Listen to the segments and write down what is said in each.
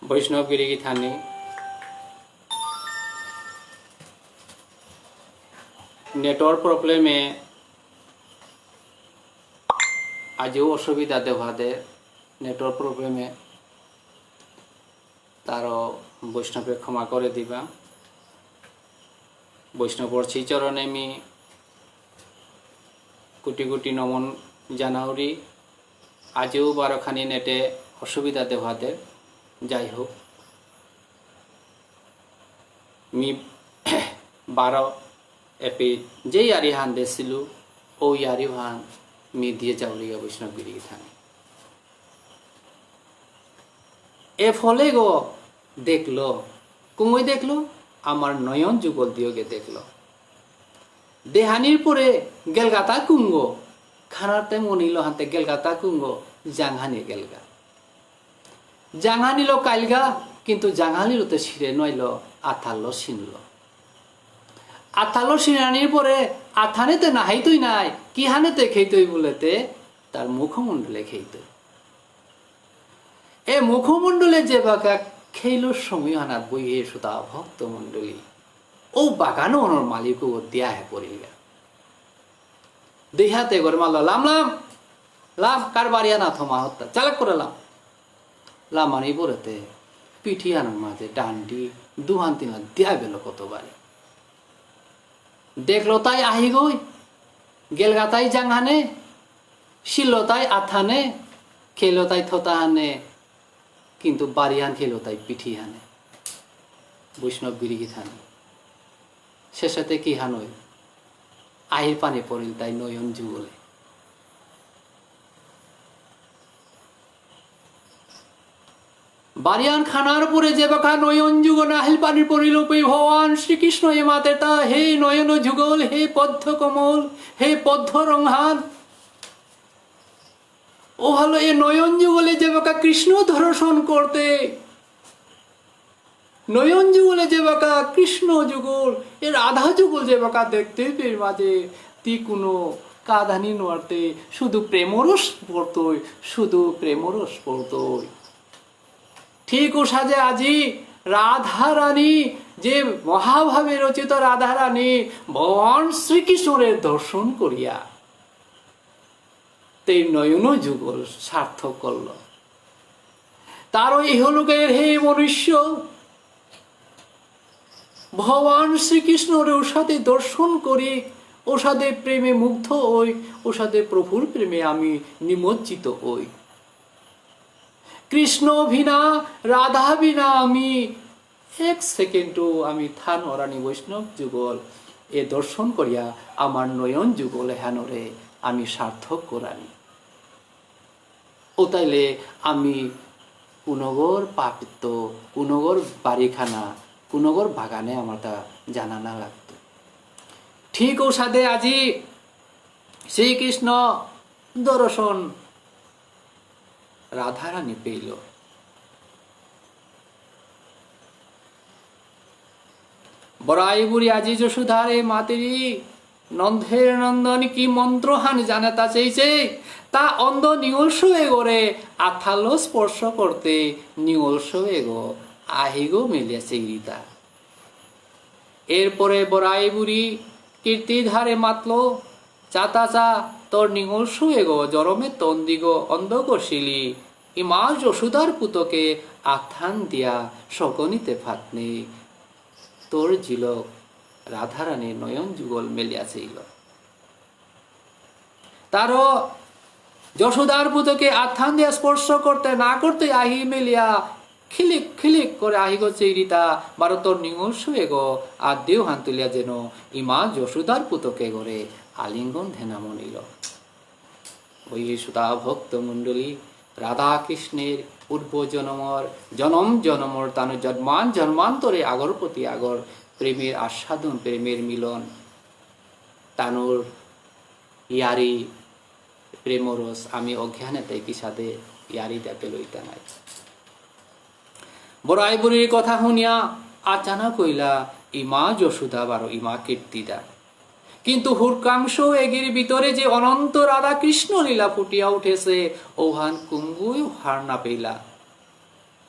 বৈষ্ণবগিরি की थाने नेटवर्क प्रॉब्लेमे आजও অসুবিধা দেখা দেয় নেটওয়ার্ক প্রবলেমে তারও বৈষ্ণবে ক্ষমা করে দিবা বৈষ্ণবর শ্রীচরণে আমি কোটি কোটি নমন জানাউরি আজও বারোখানি নেটে অসুবিধা দেখা দেয় যাই হোক মি 12 এপি যেই আরিহান দিছিল ওই আরিহান মি দিয়ে যাওলিয়া বৈষ্ণবগিরি থানে এ ফলে গো দেখলো কুমই দেখলো আমার নয়ন যুগল দিয়োগে দেখলো দেহানির পরে গেলগাতা কুঙ্গো খানাতে মনিল হাতে গেলগাতা কুঙ্গো জাংহানি গেলগা জাংহানিল কাইলগা কিন্তু জাংহানির তো ছিঁড়ে নইল আথালো ছিনল আথালো ছিনানির পরে আথানেতে নাহাইতই নাই কি হানেতে খেইতই বলেতে তার মুখমণ্ডলে খেইতই এ মুখমণ্ডলে যে বাঁকা খেইলোর সময় হানাত বইয়ে সুতা ভক্ত মণ্ডলী ও বাগানো ওনার মালিক ও দিয়া হে পড়িলগা দেহাতে করে মাল লাম লাম লাম কার বাড়িয়া না থমা হত্যা চালাক করে লামানি পড়েতে পিঠিয়ানোর মাঝে ডান্ডি দুহান তিনহান দিয়া গেল কতবারে দেখলো তাই আহি গই গেলগা তাই জাংহানে শিলো তাই আথানে খেলো তাই থতাহানে কিন্তু বাড়িয়ান খেলো তাই পিঠি হানে বৈষ্ণবগিরি থানে শেষেতে কি হানই আহির পানে পড়িল তাই নয়ন যুগলে বারিয়ান খানার পরে যে বাঁকা নয়ন যুগল আহিল পানির পড়িল ভগবান শ্রীকৃষ্ণ এ মাতেটা হে নয়ন যুগল হে পদ্ম কমল হে পদ্ম রংহান ও হলো এ নয়ন যুগলে যে বাঁকা কৃষ্ণ দর্শন করতে নয়ন যুগলে যে বাঁকা কৃষ্ণ যুগল এর আধা যুগল যে বাঁকা দেখতে পের মাঝে তি কোনো কাধানি নোয়ারতে শুধু প্রেমরস পড়তই শুধু প্রেমরস পড়তই ঠিক ও সাজে আজি রাধা রানী যে মহাভাবে রচিত রাধা রানী ভগবান শ্রীকৃষ্ণের দর্শন করিয়া তেই নয়ন যুগল সার্থক করল তার ইহলোকের হে মনুষ্য ভগবান শ্রীকৃষ্ণের ওর সাথে দর্শন করি ওর সাথে প্রেমে মুগ্ধ হই ওর সাথে প্রভুর প্রেমে আমি নিমজ্জিত হই কৃষ্ণ ভিনা রাধা বিনা আমি এক সেকেন্ডও আমি থান অরানি বৈষ্ণব যুগল এ দর্শন করিয়া আমার নয়ন যুগল হেনরে আমি সার্থক করানি ও তাইলে আমি কুনগর পাপিত্ব কুনগর বাড়িখানা কুনগর বাগানে আমার তা জানা না লাগতো ঠিক ও সাথে আজি শ্রীকৃষ্ণ দর্শন রাধারানী পেইল বড়াই বুড়ি আজি যশোধারে মাতেরি নন্ধের নন্দন কি মন্ত্রহান জানে তা চেয়েছে তা অন্ধ নিগলস এগোরে আথালো স্পর্শ করতে নিগলস এগো আহিগো মেলিয়াছে গীতা এরপরে বড়াই বুড়ি কীর্তি ধারে মাতলো চাতা চা তোর নিগলস এগো জরমে তন্দিগ অন্ধ কষিলি ইমা যশোদার পুতকে আথান দিয়া সকনিতে ফাতনে তোর ঝিলক রাধারানী নয়ন যুগল মেলিয়াছিল তারও যশোদার পুতকে আথান দিয়া স্পর্শ করতে না করতে আহি মেলিয়া খিলিক খিলিক করে আহি গো চেরিতা বারো তোর নিগলস এগো আর দেও হান তুলিয়া যেন ইমা যশোদার পুতকে গড়ে আলিঙ্গন ধেনা মনিল ওই সুতা ভক্ত মণ্ডলী রাধা কৃষ্ণের পূর্ব জন্মর জনম জনমর তানো জন্মান জন্মান্তরে আগর প্রতি আগর প্রেমের আস্বাদন প্রেমের মিলন তানোর ইয়ারি প্রেমরস আমি অজ্ঞানে তাই কি সাথে ইয়ারি দেখে লইতা নাই। বড়াই বুড়ির কথা শুনিয়া আচানক কইলা ইমা যশোদা বারো ইমা কীর্তিদা, কিন্তু হুরকাংশ এগির ভিতরে যে অনন্ত রাধা কৃষ্ণ লীলা ফুটিয়া উঠেছে ওহান কুঙ্গুই হার না পেলা।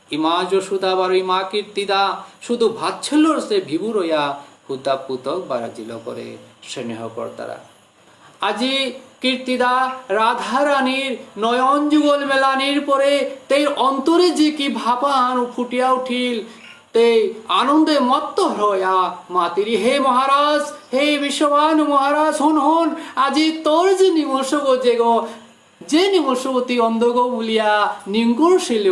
ইমা যশোদা বারো ইমা কীর্তিদা শুধু ভাচ্ছল্যর সে ভিভু রইয়া হুতা পুতক বারাজিল করে স্নেহ কর্তারা। আজি কীর্তিদা রাধা রানীর নয়ন যুগল মেলানির পরে তেই অন্তরে যে কি ভাবান ফুটিয়া উঠিল, তে আনন্দে মত্ত হইয়া মাতিরি হে মহারাজ, হে বিশ্ববান মহারাজ, হন হন আজি তোর যে নিমর্ষগ যে গো, যে নিমর্ষবতী অন্ধগ বলিয়া নিঙ্গুর শিল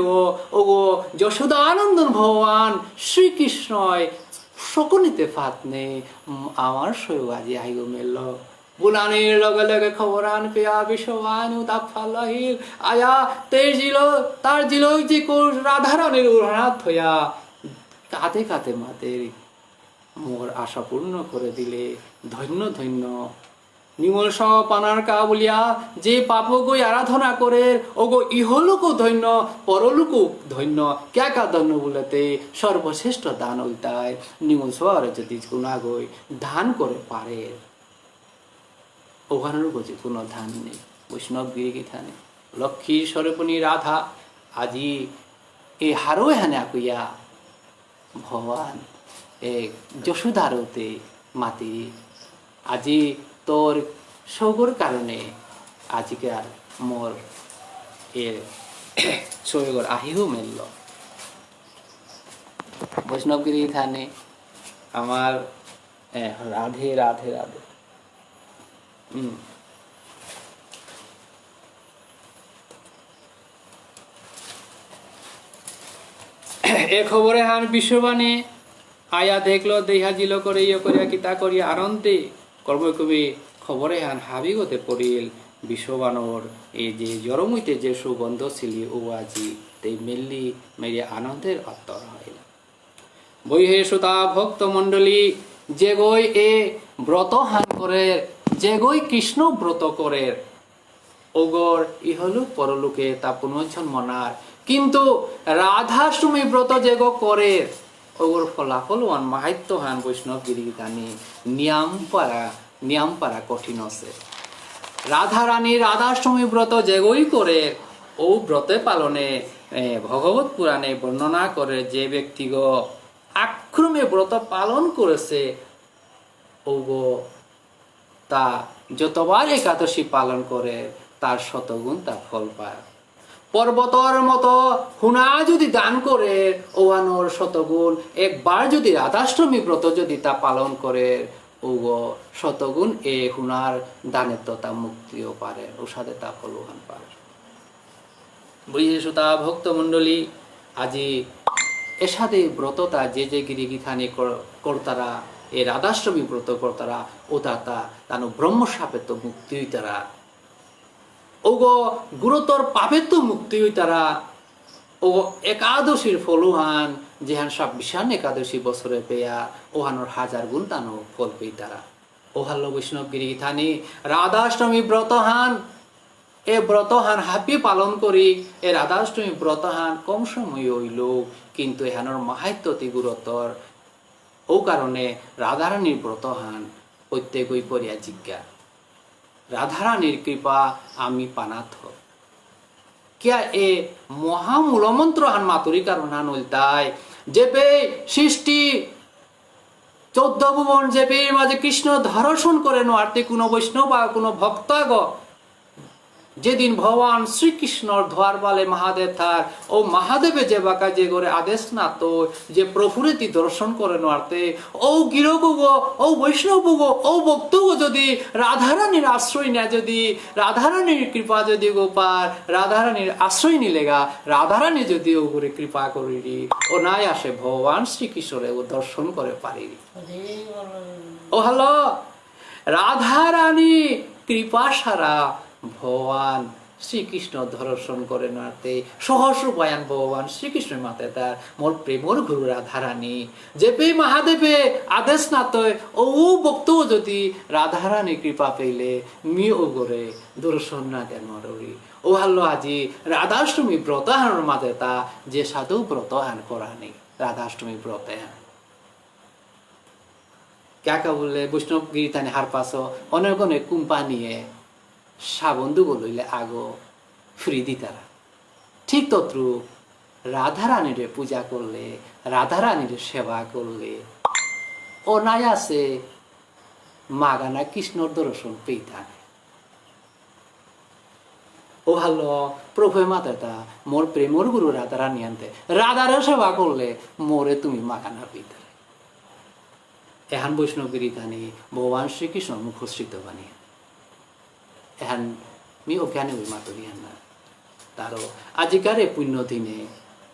ও গো যশোদা আনন্দন ভগবান শ্রীকৃষ্ণয় সকনিতে ফাত নেই আমার সৈব আজি আইগ মেল। বুলানির লগে লগে খবরান পেয়া বিশ্ববান উতাপ ফালাহিল আয়া তের জিল তার জিল যে রাধারানীর উড়ানাথ হইয়া কাতে কাতে মাতের মোর আশা পূর্ণ করে দিলে। ধন্য ধন্য নিমল পানার কা বলিয়া যে পাপ গই আরাধনা করে ওগো ইহলোক ধন্য পরলোক ধন্য ক্যা কা ধন্য বলেতে সর্বশ্রেষ্ঠ দান ওইটাই নিমল সবার যদি গুণা গই দান করে পারে ওখানের বুঝি কোনো ধান নেই। বৈষ্ণব গিরি থানে লক্ষ্মী স্বরূপণী রাধা আজি এ হারো হানে আকুইয়া ভগবান এক যশোদারতে মাতি আজি তোর সৌগর কারণে আজিকার মোর এর সৌগর আহিও মেলল। বৈষ্ণবগিরি থানে আমার রাধে রাধে রাধে। এ খবরে হান বিশ্ববাণী আয়া দেখলো দেহা জিল করে ইয়ে করিয়া কিতা করিয়া আনন্দে কর্মকবি খবরে হান হাবিগতে পড়িল বিশ্ববানর এই যে জরমুইতে যে সুগন্ধ ছিলি ও আজি তেই মেললি মেরে আনন্দের অত্তর হইল। বই হে সুতা ভক্ত মন্ডলী যে গই এ ব্রত হান করে, যে গই কৃষ্ণ ব্রত করে ওগর ইহলুক পরলোকে তা পুনর্জন্ম মনার, কিন্তু রাধাষ্টমী ব্রত যে গো করে ওগর ফলাফল ওয়ান মাহাত্য হান বৈষ্ণব গিরি গানি নিয়াম পারা কঠিন আছে। রাধা রানী রাধাষ্টমী ব্রত যেগই করে ও ব্রতে পালনে ভগবত পুরাণে বর্ণনা করে যে ব্যক্তিগ আক্রমে ব্রত পালন করেছে ওগো তা যতবার একাদশী পালন করে তার শতগুণ তা ফল পায়। পর্বতর মতো হুনা যদি দান করে ওয়ানোর শতগুণ, একবার যদি রাধাষ্টমী ব্রত যদি তা পালন করে ওগো শতগুণ এ হুনার দানের তো তা মুক্তিও পারে ও সাথে তা ফলবান পারে। বুঝে সুতা ভক্ত মন্ডলী আজি এসাদে ব্রততা যে যে গিরিগিথানি কর্তারা এ রাধাষ্টমী ব্রত কর্তারা ও তা তানো ব্রহ্মসাপে তো মুক্তি হই তারা ওগো গুরুতর পাপে তো মুক্তি হই তারা ও একাদশীর ফলুহান যেহান সব বিশান একাদশী বছরে পেয়া ওহানোর হাজার গুণ তানো ফল পেই তারা। ওহাল্লো বৈষ্ণব গিরিগিথানি রাধাষ্টমী ব্রতহান এ ব্রতহান হাপি পালন করি এ রাধাষ্টমী ব্রতহান কম সময় হইল, কিন্তু এহানোর মাহাত্ম্যতি গুরুতর ও কারণে রাধারানীর ব্রতহান প্রত্যেকই পড়িয়া জিজ্ঞা রাধারানীর কৃপা আমি পানাথ क्या ए महामूलमंत्र हान मातुरी कारण हान उल्टाय जेपे सृष्टि 14 भुवन जेपे माঝে কৃষ্ণ দর্শন করেন আরতে কোন বৈষ্ণব বা কোন ভক্তগ যেদিন ভগবান শ্রীকৃষ্ণর দ্বার বালে মহাদেব থার ও মহাদেবে যে বাকা যে করে আদেশ না তো যে প্রভুরেতি দর্শন করেন আরতে ও গিরগো ও বৈষ্ণব ও ভক্তগো যদি রাধারানীর আশ্রয় না যদি রাধারানীর কৃপা যদি গোপার রাধারানীর আশ্রয় নিলেগা রাধারানী যদি ও করে কৃপা করিরি ও নাই আসে ভগবান শ্রীকৃষ্ণরে ও দর্শন করে পারিরি। ও হ্যালো রাধারানী কৃপা সারা ভগবান শ্রীকৃষ্ণ দর্শন করে নাতে সহস্র বয়ান ভগবান শ্রীকৃষ্ণের মাতে তার মোর প্রেমর গুরু রাধারানী যে পে মহাদেবে আদেশ না তয় ও ভক্ত যদি রাধারানী কৃপা পেলে মি ও গরে দর্শন না কেন ররি ও ভালো আজি রাধাষ্টমী ব্রত হানোর মাঝে তা যে সাধু ব্রত হান করানি রাধাষ্টমী ব্রত হান ক্যাকা বললে বৈষ্ণব গিরিতানি হার পাশ অনেক অনেক কোম্পানিয়ে সাবন্ধু বলইলে আগো ফ্রি দিতারা ঠিক তদ্রুপ রাধারানীর পূজা করলে রাধারানীর সেবা করলে অনায়াসে মাগানা কৃষ্ণর দর্শন পেইতান ও ভালো প্রভু মাতা মোর প্রেমর গুরু রাধারানী আনতে রাধারে সেবা করলে মোরে তুমি মাগানা পেইতা এহান বৈষ্ণব গিরিতানি ভগবান শ্রীকৃষ্ণ মুখশ্রিত বানিয়ে এহান মি অজ্ঞানে ওই মাতরিয়ান না তারও আজিকার এ পুণ্য দিনে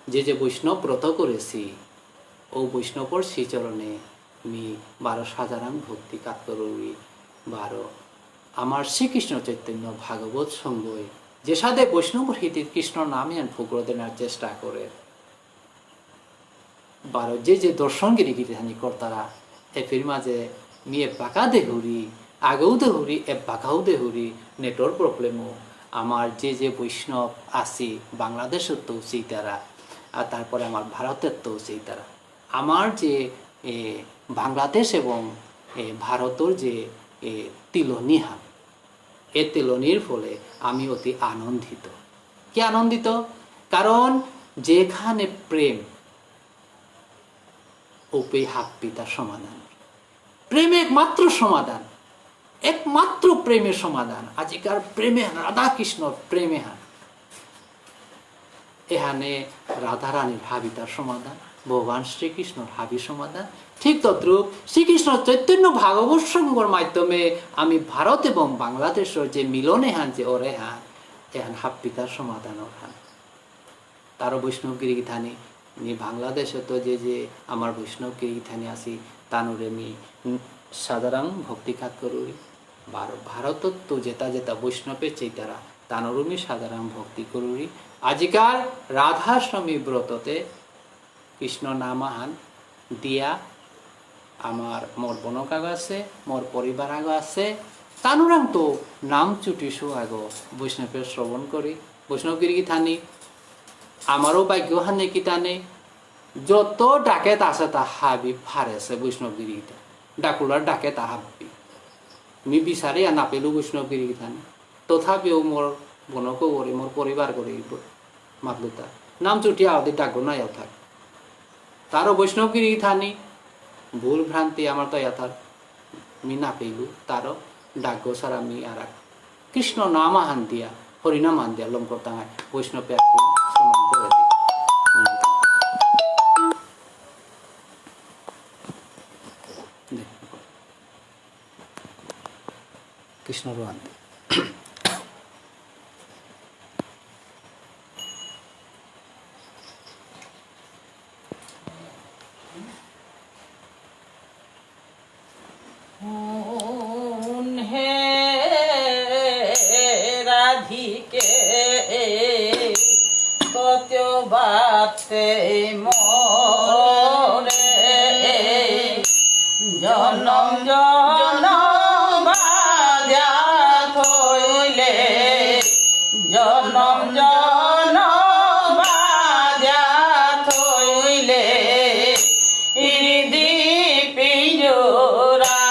যে বৈষ্ণব ব্রত করেছি ও বৈষ্ণবর শ্রীচরণে মি 12,000 ভক্তি কাতরী 12 আমার শ্রীকৃষ্ণ চৈতন্য ভাগবত সঙ্গই যে সাধে বৈষ্ণব হিতে কৃষ্ণ নামে ফুকর দেনার চেষ্টা করে 12 যে দর্শন গিরিগিরি কর্তারা এফির মাঝে মিয়ে বাঁকা দেহুরি আগেও দেহুরি এ বাঁকাও দেহুরি নেটওয়ার্ক প্রবলেমও আমার যে বৈষ্ণব আছি বাংলাদেশের তো সেই তারা আর তারপরে আমার ভারতের তো সেই তারা আমার যে বাংলাদেশ এবং ভারতের যে তিলনিহা এ তিলনির ফলে আমি অতি আনন্দিত কি আনন্দিত কারণ যেখানে প্রেম ওপে হাত পিতার সমাধান প্রেম একমাত্র সমাধান একমাত্র প্রেমের সমাধান আজিকার প্রেমে রাধা কৃষ্ণ প্রেমে হান এখানে রাধারানীর হাবিতার সমাধান ভগবান শ্রীকৃষ্ণর হাবি সমাধান ঠিক তদ্রুপ শ্রীকৃষ্ণ চৈতন্য ভাগবত সঙ্গর মাধ্যমে আমি ভারত এবং বাংলাদেশের যে মিলনে হান যে ওরে হান এখান হাবিতার সমাধান ওর হান তারও বৈষ্ণব গিরিগিথানি নি বাংলাদেশে তো যে আমার বৈষ্ণব গিরিগিথানি আছি তানুরে মি সাধারণ ভক্তি খাত করি ভারতত তো যেটা বৈষ্ণবের চেতারা তানুরুমি সাধারণ ভক্তি করি আজিকার রাধাষ্টমী ব্রততে কৃষ্ণ নামাহান দিয়া আমার মোর বনকাগ আছে মোর পরিবার আগ আছে তানুরাং তো নাম চুটিসু আগ বৈষ্ণবের শ্রবণ করি বৈষ্ণব গিরিগিথানি আমারও ভাগ্য হানে কি টানে যত ডাকে আছে তা হাবি ফারেছে বৈষ্ণব গিরিগিতা ডাকুলার ডাকে তা হাবি আমি বিচারে না পেলো বৈষ্ণব গিরিগিথানি তথাপিও মোর বনকো করি মোর পরিবার করি মাতলুতা নাম চুটি আওদি ডাকো না থাক তারও বৈষ্ণব গিরিগিথানি ভুল ভ্রান্তি আমার তো ইয়াথার আমি না পেলু তারও ডাকো সার আমি আর কৃষ্ণ নাম আহান দিয়া হরিনাম আন দিয়া লম করতাম বৈষ্ণব সমান করে দিই কৃষ্ণ রোহান হে রাধিকে কত বাতে মোরে জনম জনম বাজা থইলে জনম জনম বাজা থইলে হৃদি পিঞ্জরা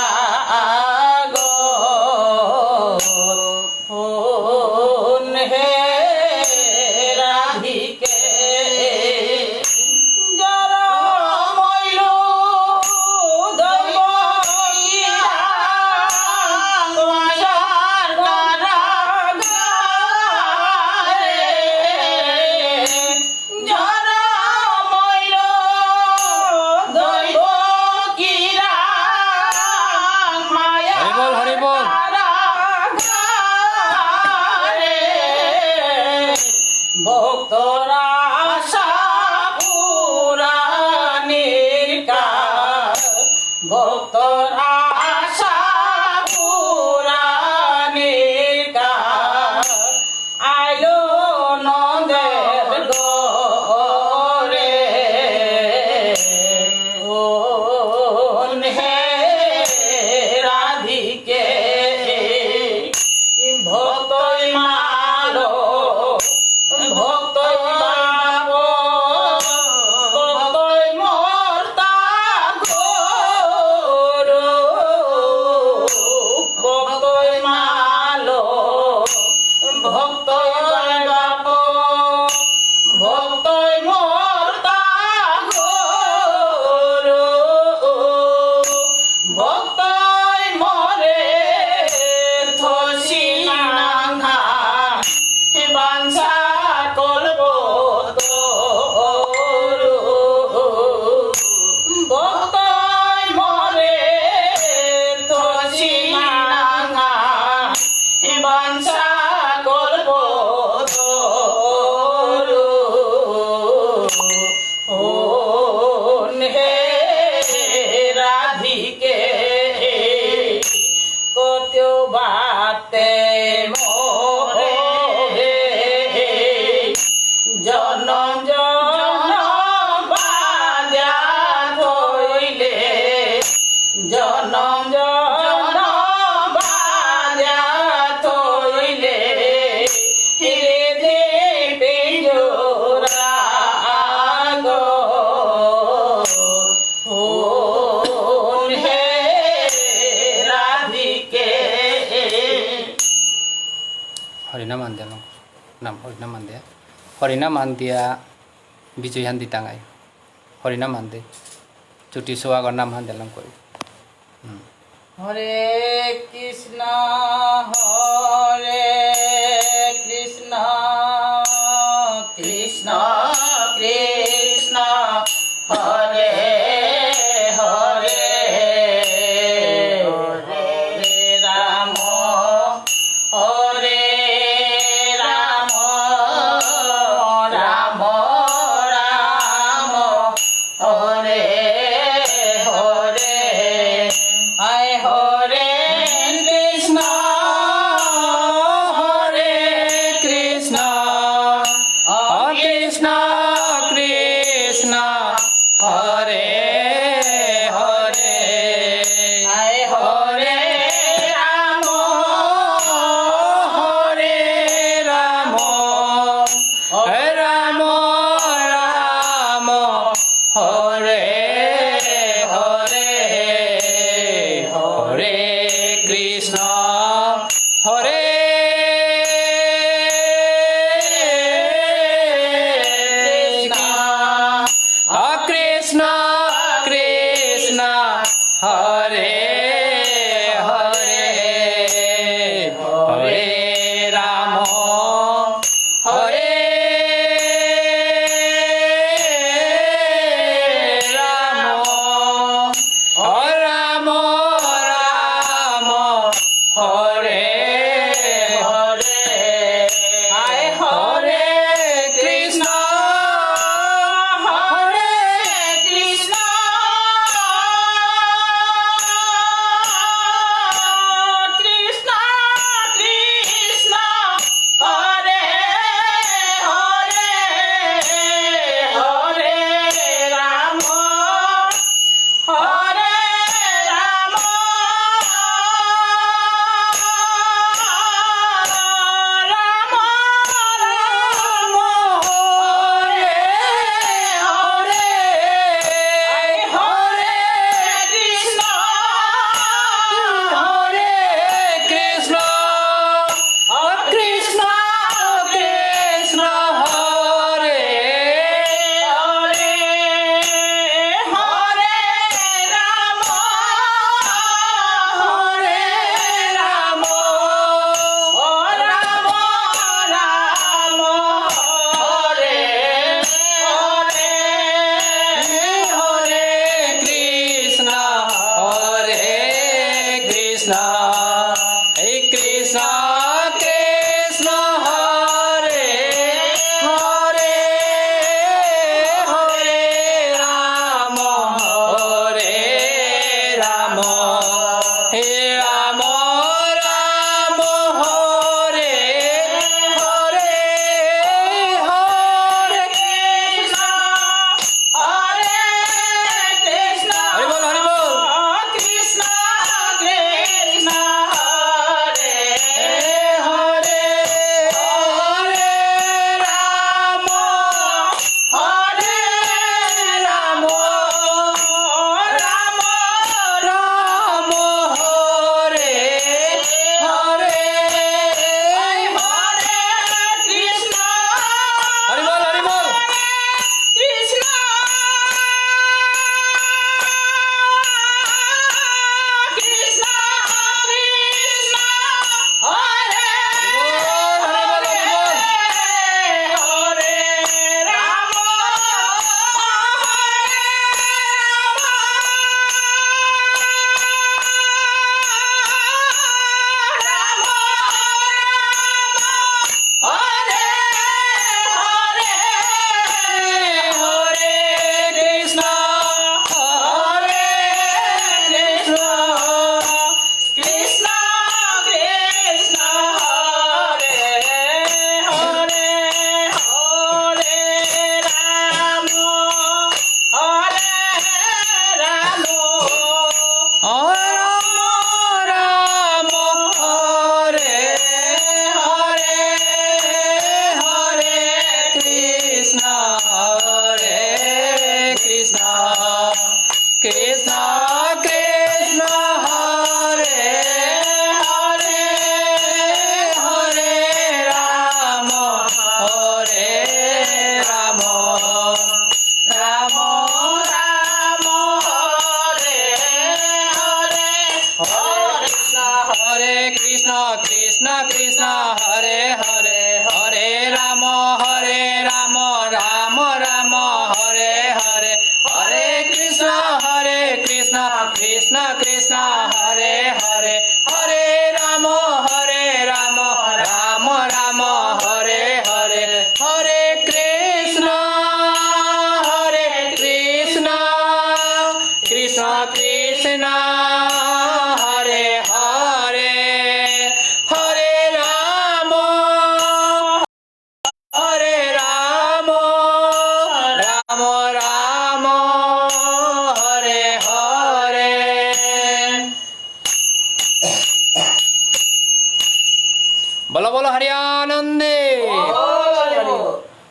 ভক্তরা আশা পুরাণের কাজ ভক্তরা আশা পুরাণের কাজ lang nam Harinam Andia Bijay Handi Tangai Harinam Ande Chuti Soaga Nam Handalam Koi Hare Krishna Hare Krishna Krishna Krishna Hare Hare Hare Rama Hare Rama Rama Rama Hare Hare I Hare Krishna Hare Krishna Krishna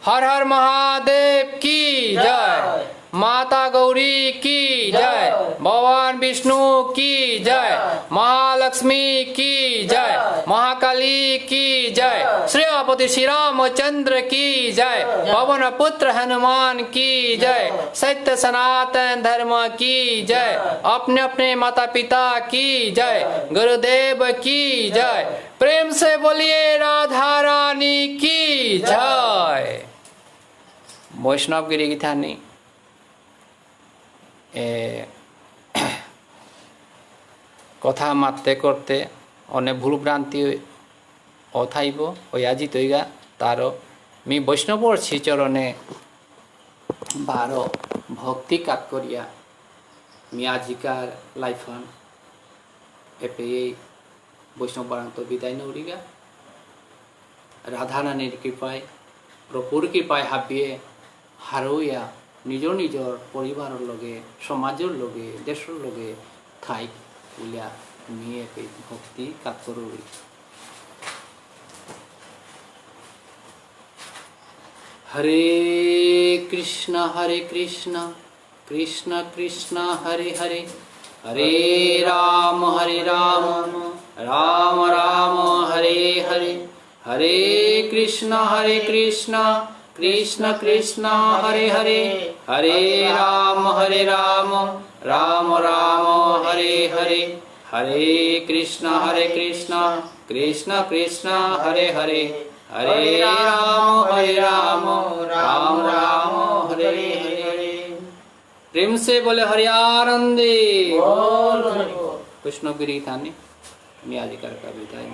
हर हर महादेव की जय, माता गौरी की जय, भगवान विष्णु की जय, महालक्ष्मी की जय, महाकाली की जय, श्रीपति श्री रामचंद्र की जय, पवन पुत्र हनुमान की जय, सत्य सनातन धर्म की जय, अपने अपने माता पिता की जय, गुरुदेव की जय। प्रेम से बोलिए राधा रानी की जय। वैष्णव गिरी गीतानी কথা মারতে করতে অনেক ভুল ভ্রান্তি অথাইব ওই আজি তৈগা তারও মি বৈষ্ণবর শ্রীচরণে বারো ভক্তি কাজ করিয়া মি আজিকার লাইফান এপে এই বৈষ্ণব বারান্ত বিদায় নৌরিগা রাধা রানীর কৃপায় প্রভুর কৃপায় হাবিয়ে হারইয়া নিজর নিজর পরিবারের লগে সমাজের লগে দেশের লগে ঠাই উলিয়া নিয়ে ভক্তি কাজ করুই। হরে কৃষ্ণ কৃষ্ণ কৃষ্ণ হরে হরে, হরে রাম রাম রাম হরে হরে, হরে কৃষ্ণ কৃষ্ণ কৃষ্ণ হরে হরে, হরে রাম রাম রাম হরে হরে, হরে কৃষ্ণ কৃষ্ণ কৃষ্ণ হরে হরে, হরে রাম রাম রাম হরে হরে। प्रेम से बोले हरि आनंदे। कृष्ण गिरी थाने मैं आज कर का विदाई।